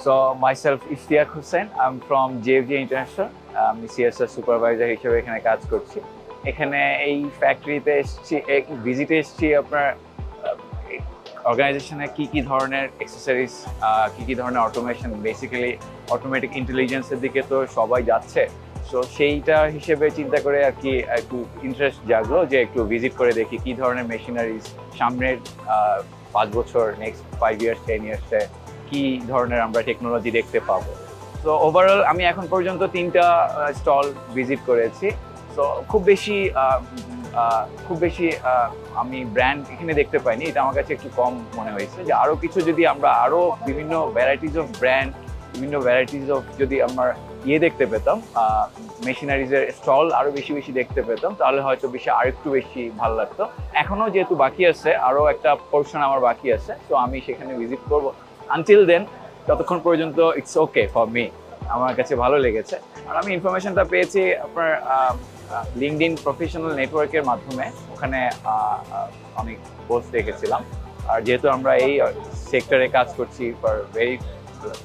So myself Ishtiaq Hussain, I'm from JFJ International. আমি CSR supervisor হিসেবে এখানে কাজ করছি। এখানে এই ফ্যাক্টরিতে এসেছি, ভিজিটে এসেছি আপনার অর্গানাইজেশনে কি ধরনের অ্যাক্সেসরিজ, কি ধরনের অটোমেশন, বেসিক্যালি অটোমেটিক ইন্টেলিজেন্সের দিকে তো সবাই যাচ্ছে। সো সেইটা হিসেবে চিন্তা করে আর কি একটু ইন্টারেস্ট জাগলো যে একটু ভিজিট করে দেখি কি ধরনের মেশিনারিজ সামনের 5 বছর, নেক্সট 5 ইয়ার্স 10 ইয়ার্সে কি ধরনের আমরা টেকনোলজি দেখতে পাবো। তো ওভারঅল আমি এখন পর্যন্ত 3টা স্টল ভিজিট করেছি। তো খুব বেশি আমি ব্র্যান্ড এখানে দেখতে পাইনি, এটা আমার কাছে একটু কম মনে হয়েছে। যে আরও কিছু যদি আমরা আরও বিভিন্ন ভ্যারাইটিস অফ ব্র্যান্ড, বিভিন্ন ভ্যারাইটিস অফ যদি আমরা দেখতে পেতাম, মেশিনারিজের স্টল আরও বেশি দেখতে পেতাম, তাহলে হয়তো আরেকটু বেশি ভালো লাগতো। এখনও যেহেতু বাকি আছে, আরও একটা পোর্শন আমার বাকি আছে, তো আমি সেখানে ভিজিট করবো। আনটিল দেন, যতক্ষণ পর্যন্ত ইটস ওকে ফর মি, আমার কাছে ভালো লেগেছে। আর আমি ইনফরমেশনটা পেয়েছি আপনার লিঙ্কডইন প্রফেশনাল নেটওয়ার্কের মাধ্যমে, ওখানে অনেক পোস্ট দেখেছিলাম। আর যেহেতু আমরা এই সেক্টরে কাজ করছি ফর ভেরি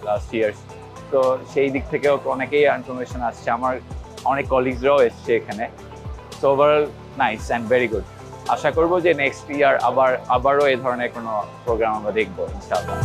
লাস্ট ইয়ার্স, তো সেই দিক থেকেও অনেকেই ইনফরমেশন আসছে, আমার অনেক কলিগসরাও এসছে এখানে। So overall nice and very good. আশা করবো যে নেক্সট ইয়ার আবারও এই ধরনের কোনো প্রোগ্রাম আমরা দেখবো ইনশাআল্লাহ।